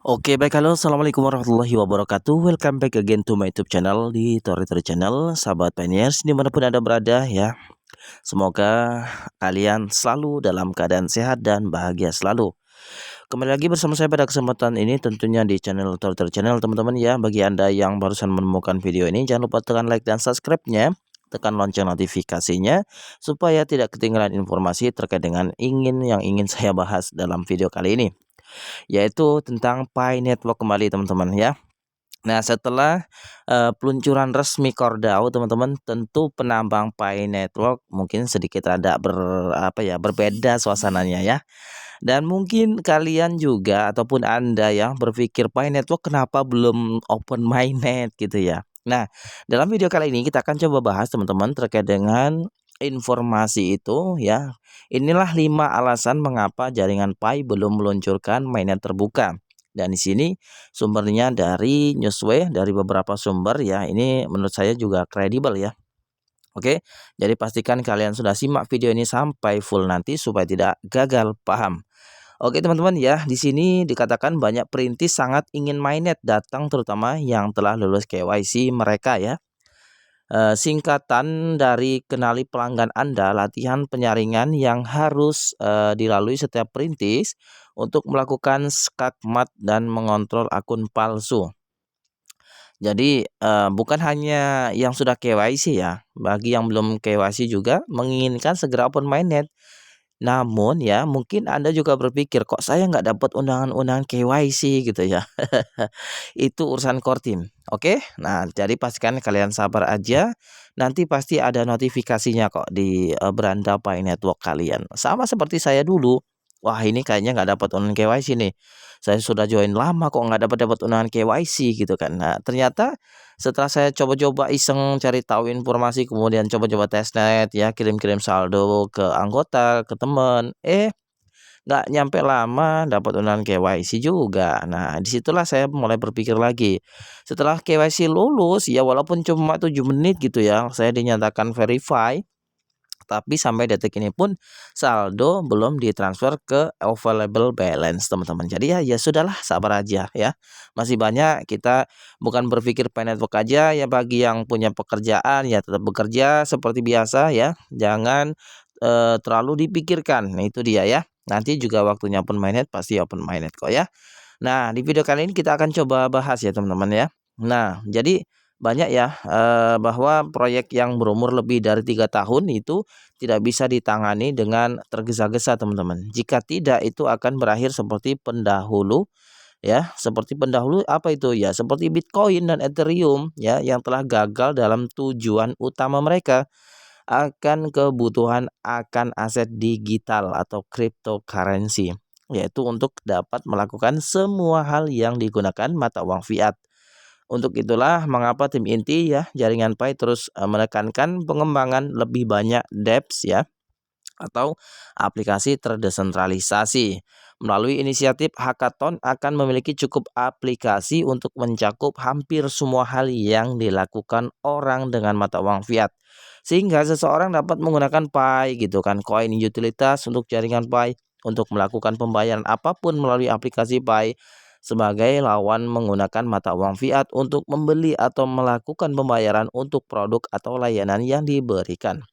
Oke, baik, halo, assalamualaikum warahmatullahi wabarakatuh. Welcome back again to my YouTube channel di Tori Channel, sahabat pioneers dimanapun anda berada ya. Semoga kalian selalu dalam keadaan sehat dan bahagia selalu. Kembali lagi bersama saya pada kesempatan ini tentunya di channel Tori Channel, teman-teman ya. Bagi anda yang barusan menemukan video ini, jangan lupa tekan like dan subscribe-nya. Tekan lonceng notifikasinya supaya tidak ketinggalan informasi terkait dengan yang ingin saya bahas dalam video kali ini, yaitu tentang Pi Network kembali, teman-teman ya. Nah, setelah peluncuran resmi Cordao, teman-teman, tentu penambang Pi Network mungkin sedikit rada berbeda suasananya ya. Dan mungkin kalian juga ataupun Anda yang berpikir Pi Network kenapa belum open mainnet gitu ya. Nah, dalam video kali ini kita akan coba bahas, teman-teman, terkait dengan informasi itu ya. Inilah 5 alasan mengapa jaringan Pi belum meluncurkan mainnet terbuka. Dan di sini sumbernya dari Newsway, dari beberapa sumber ya. Ini menurut saya juga kredibel ya. Oke, jadi pastikan kalian sudah simak video ini sampai full nanti supaya tidak gagal paham. Oke, teman-teman ya, di sini dikatakan banyak perintis sangat ingin mainnet datang, terutama yang telah lulus KYC mereka ya. Singkatan dari kenali pelanggan Anda, latihan penyaringan yang harus dilalui setiap perintis untuk melakukan skakmat dan mengontrol akun palsu. Jadi bukan hanya yang sudah KYC ya, bagi yang belum KYC juga menginginkan segera open mainnet. Namun ya, mungkin Anda juga berpikir, kok saya nggak dapat undangan-undangan KYC gitu ya. Itu urusan core team. Oke, nah jadi pastikan kalian sabar aja. Nanti pasti ada notifikasinya kok di beranda Pi Network kalian. Sama seperti saya dulu. Wah, ini kayaknya nggak dapat undangan KYC nih. Saya sudah join lama kok nggak dapat undangan KYC gitu kan. Nah, ternyata setelah saya coba-coba iseng cari tahu informasi, kemudian coba-coba testnet ya, kirim-kirim saldo ke anggota, ke teman, nggak nyampe lama dapat undangan KYC juga. Nah, disitulah saya mulai berpikir lagi. Setelah KYC lulus ya, walaupun cuma 7 menit gitu ya, saya dinyatakan verify. Tapi sampai detik ini pun saldo belum ditransfer ke available balance, teman-teman. Jadi ya sudahlah, sabar aja ya. Masih banyak, kita bukan berpikir Pi Network aja ya. Bagi yang punya pekerjaan ya tetap bekerja seperti biasa ya. Jangan terlalu dipikirkan. Nah, itu dia ya. Nanti juga waktunya open mainnet pasti open mainnet kok ya. Nah, di video kali ini kita akan coba bahas ya, teman-teman ya. Nah, jadi banyak ya bahwa proyek yang berumur lebih dari 3 tahun itu tidak bisa ditangani dengan tergesa-gesa, teman-teman. Jika tidak, itu akan berakhir seperti pendahulu ya. Seperti pendahulu apa itu ya? Seperti Bitcoin dan Ethereum ya, yang telah gagal dalam tujuan utama mereka akan kebutuhan akan aset digital atau cryptocurrency, yaitu untuk dapat melakukan semua hal yang digunakan mata uang fiat. Untuk itulah mengapa tim inti ya jaringan Pi terus menekankan pengembangan lebih banyak dApps ya, atau aplikasi terdesentralisasi. Melalui inisiatif hackathon akan memiliki cukup aplikasi untuk mencakup hampir semua hal yang dilakukan orang dengan mata uang fiat. Sehingga seseorang dapat menggunakan Pi gitu kan, koin utilitas untuk jaringan Pi untuk melakukan pembayaran apapun melalui aplikasi Pi sebagai lawan menggunakan mata uang fiat untuk membeli atau melakukan pembayaran untuk produk atau layanan yang diberikan.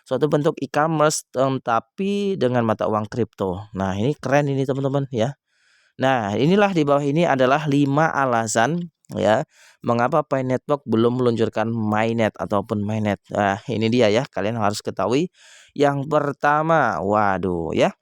Suatu bentuk e-commerce tapi dengan mata uang kripto. Nah, ini keren ini, teman-teman ya. Nah, inilah di bawah ini adalah 5 alasan ya mengapa Pi Network belum meluncurkan mainnet ataupun mainnet. Nah, ini dia ya, kalian harus ketahui. Yang pertama, waduh ya,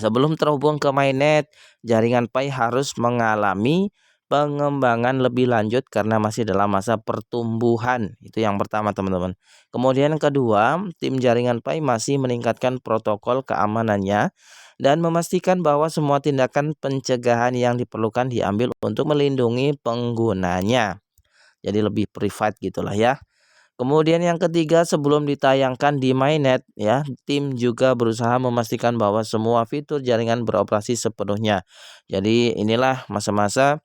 sebelum terhubung ke mainnet, jaringan Pi harus mengalami pengembangan lebih lanjut karena masih dalam masa pertumbuhan. Itu yang pertama, teman-teman. Kemudian yang kedua, tim jaringan Pi masih meningkatkan protokol keamanannya dan memastikan bahwa semua tindakan pencegahan yang diperlukan diambil untuk melindungi penggunanya. Jadi lebih private gitulah ya. Kemudian yang ketiga, sebelum ditayangkan di mainnet ya, tim juga berusaha memastikan bahwa semua fitur jaringan beroperasi sepenuhnya. Jadi inilah masa-masa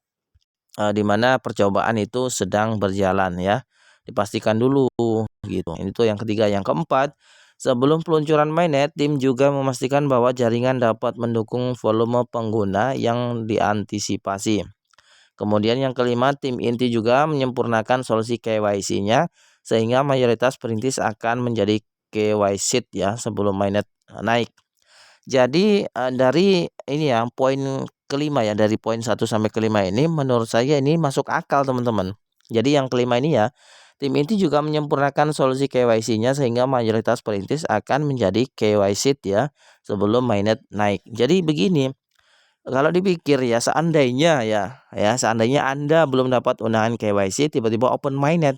di mana percobaan itu sedang berjalan ya. Dipastikan dulu gitu. Itu yang ketiga. Yang keempat, Sebelum peluncuran mainnet, tim juga memastikan bahwa jaringan dapat mendukung volume pengguna yang diantisipasi. Kemudian yang kelima, tim inti juga menyempurnakan solusi KYC-nya sehingga mayoritas perintis akan menjadi KYC ya sebelum mainnet naik. Jadi dari ini ya poin kelima ya, dari poin 1 sampai 5 ini menurut saya ini masuk akal teman-teman. Jadi yang kelima ini ya, tim inti juga menyempurnakan solusi KYC-nya sehingga mayoritas perintis akan menjadi KYC ya sebelum mainnet naik. Jadi begini, kalau dipikir ya seandainya Anda belum dapat undangan KYC tiba-tiba open mainnet.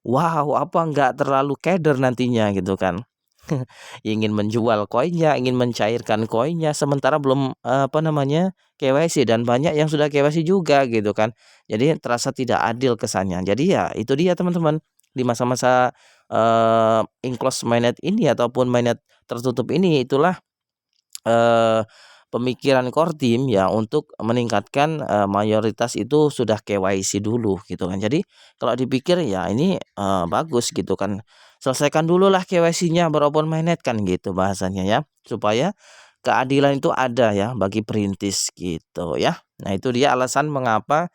Wow, apa nggak terlalu keder nantinya gitu kan? Ingin menjual koinnya, ingin mencairkan koinnya, sementara belum KYC, dan banyak yang sudah KYC juga gitu kan. Jadi terasa tidak adil kesannya. Jadi ya itu dia teman-teman, di masa-masa enclosed mainnet ini ataupun mainnet tertutup ini, itulah eh, pemikiran core team ya untuk meningkatkan mayoritas itu sudah KYC dulu gitu kan. Jadi kalau dipikir ya ini bagus gitu kan. Selesaikan dulu lah KYC-nya baru open mainnet kan gitu bahasanya ya. Supaya keadilan itu ada ya bagi perintis gitu ya. Nah, itu dia alasan mengapa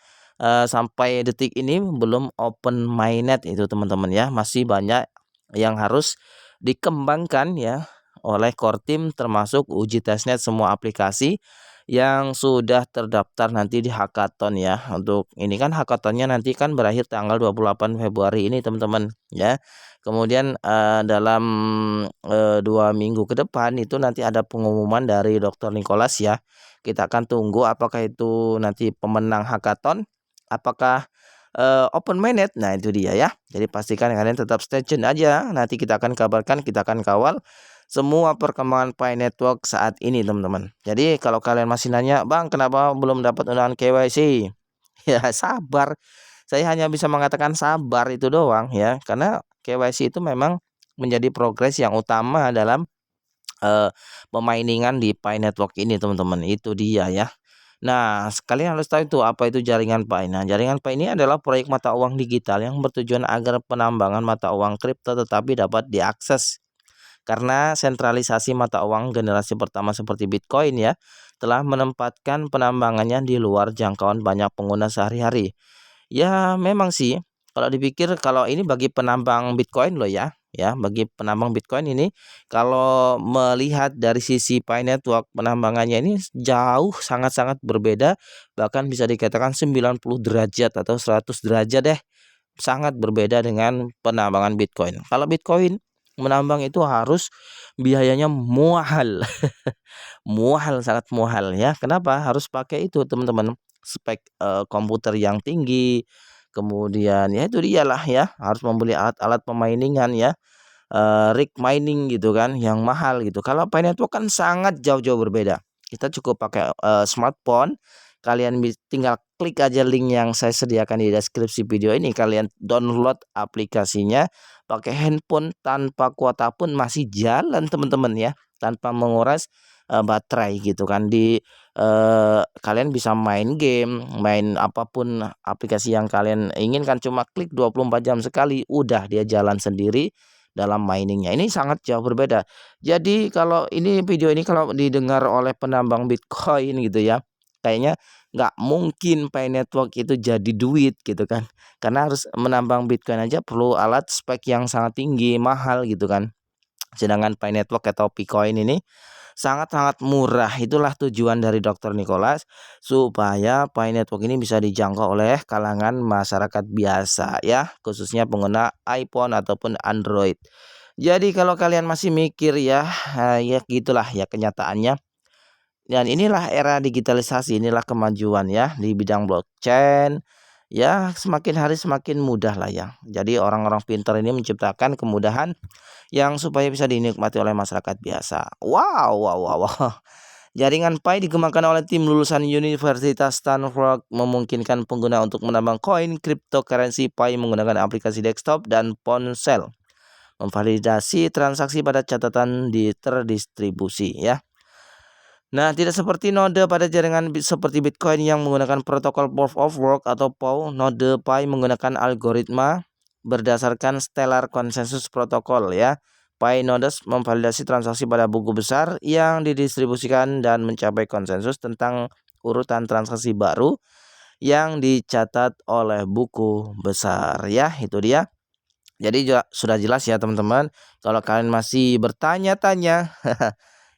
sampai detik ini belum open mainnet itu teman-teman ya. Masih banyak yang harus dikembangkan ya oleh core team, termasuk uji testnet semua aplikasi yang sudah terdaftar nanti di hackathon ya. Untuk ini kan hackathonnya nanti kan berakhir tanggal 28 Februari ini teman-teman ya. Kemudian dalam 2 minggu ke depan itu nanti ada pengumuman dari Dr. Nicholas ya. Kita akan tunggu apakah itu nanti pemenang hackathon, apakah open mainnet. Nah itu dia ya. Jadi pastikan kalian tetap stay tune aja. Nanti kita akan kabarkan, kita akan kawal semua perkembangan Pi Network saat ini teman-teman. Jadi kalau kalian masih nanya, Bang kenapa belum dapat undangan KYC? Ya sabar. Saya hanya bisa mengatakan sabar itu doang ya. Karena KYC itu memang menjadi progres yang utama dalam pemainingan di Pi Network ini teman-teman. Itu dia ya. Nah, kalian harus tahu itu apa itu jaringan Pi. Nah, jaringan Pi ini adalah proyek mata uang digital yang bertujuan agar penambangan mata uang kripto tetapi dapat diakses. Karena sentralisasi mata uang generasi pertama seperti Bitcoin ya telah menempatkan penambangannya di luar jangkauan banyak pengguna sehari-hari. Ya, memang sih kalau dipikir kalau ini bagi penambang Bitcoin loh ya bagi penambang Bitcoin ini kalau melihat dari sisi Pi Network penambangannya ini jauh sangat-sangat berbeda, bahkan bisa dikatakan 90 derajat atau 100 derajat deh, sangat berbeda dengan penambangan Bitcoin. Kalau Bitcoin menambang itu harus biayanya muahal. Muahal, sangat muahal ya. Kenapa? Harus pakai itu teman-teman, spek komputer yang tinggi. Kemudian ya itu dialah ya, harus membeli alat-alat pemainingan ya, rig mining gitu kan yang mahal gitu. Kalau Pi Network kan sangat jauh-jauh berbeda. Kita cukup pakai smartphone. Kalian tinggal klik aja link yang saya sediakan di deskripsi video ini. Kalian download aplikasinya pakai handphone tanpa kuota pun masih jalan teman-teman ya, tanpa menguras baterai gitu kan. Kalian bisa main game, main apapun aplikasi yang kalian inginkan, cuma klik 24 jam sekali udah dia jalan sendiri dalam miningnya. Ini sangat jauh berbeda. Jadi kalau ini video ini kalau didengar oleh penambang Bitcoin gitu ya, kayaknya nggak mungkin Pi Network itu jadi duit gitu kan. Karena harus menambang Bitcoin aja perlu alat spek yang sangat tinggi, mahal gitu kan. Sedangkan Pi Network atau Picoin ini sangat-sangat murah. Itulah tujuan dari Dr. Nicholas supaya Pi Network ini bisa dijangkau oleh kalangan masyarakat biasa ya, khususnya pengguna iPhone ataupun Android. Jadi kalau kalian masih mikir ya, ya gitulah ya kenyataannya. Dan inilah era digitalisasi, inilah kemajuan ya di bidang blockchain. Ya semakin hari semakin mudah lah ya. Jadi orang-orang pintar ini menciptakan kemudahan yang supaya bisa dinikmati oleh masyarakat biasa. Wow, wow, wow, wow. Jaringan Pi dikembangkan oleh tim lulusan Universitas Stanford memungkinkan pengguna untuk menambang koin cryptocurrency Pi menggunakan aplikasi desktop dan ponsel. Memvalidasi transaksi pada catatan terdistribusi ya. Nah, tidak seperti node pada jaringan seperti Bitcoin yang menggunakan protokol Proof of Work atau POW, node Pi menggunakan algoritma berdasarkan Stellar Consensus Protocol ya. Pinodes memvalidasi transaksi pada buku besar yang didistribusikan dan mencapai konsensus tentang urutan transaksi baru yang dicatat oleh buku besar. Ya, itu dia. Jadi sudah jelas ya teman-teman. Kalau kalian masih bertanya-tanya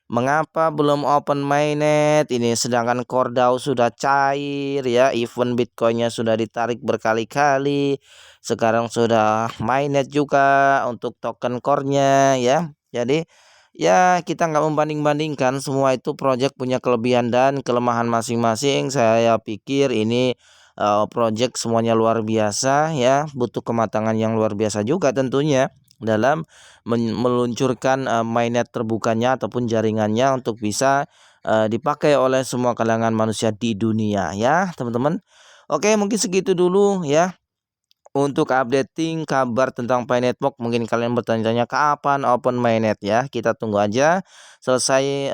mengapa belum open mainnet ini, sedangkan Cordao sudah cair ya, even Bitcoinnya sudah ditarik berkali-kali, sekarang sudah mainnet juga untuk token core-nya ya. Jadi ya kita nggak membanding-bandingkan, semua itu project punya kelebihan dan kelemahan masing-masing. Saya pikir ini project semuanya luar biasa ya, butuh kematangan yang luar biasa juga tentunya dalam meluncurkan mainnet terbukanya ataupun jaringannya untuk bisa dipakai oleh semua kalangan manusia di dunia ya teman-teman. Oke, mungkin segitu dulu ya untuk updating kabar tentang Pi Network. Mungkin kalian bertanya-tanya kapan open mainnet ya. Kita tunggu aja selesai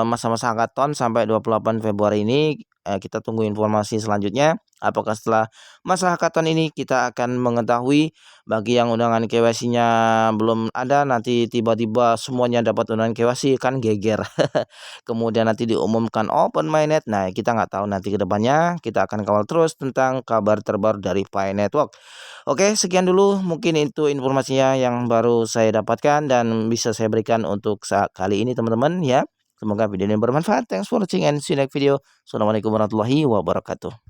masa-masa hackathon sampai 28 Februari ini. Kita tunggu informasi selanjutnya. Apakah setelah masa hackathon ini kita akan mengetahui, bagi yang undangan KYC-nya belum ada, nanti tiba-tiba semuanya dapat undangan KYC, kan geger. Kemudian nanti diumumkan open mainnet. Nah, kita nggak tahu nanti ke depannya. Kita akan kawal terus tentang kabar terbaru dari Pi Network. Oke, sekian dulu mungkin itu informasinya yang baru saya dapatkan dan bisa saya berikan untuk saat kali ini teman-teman ya. Semoga video ini bermanfaat. Thanks for watching and see you next video. Assalamualaikum warahmatullahi wabarakatuh.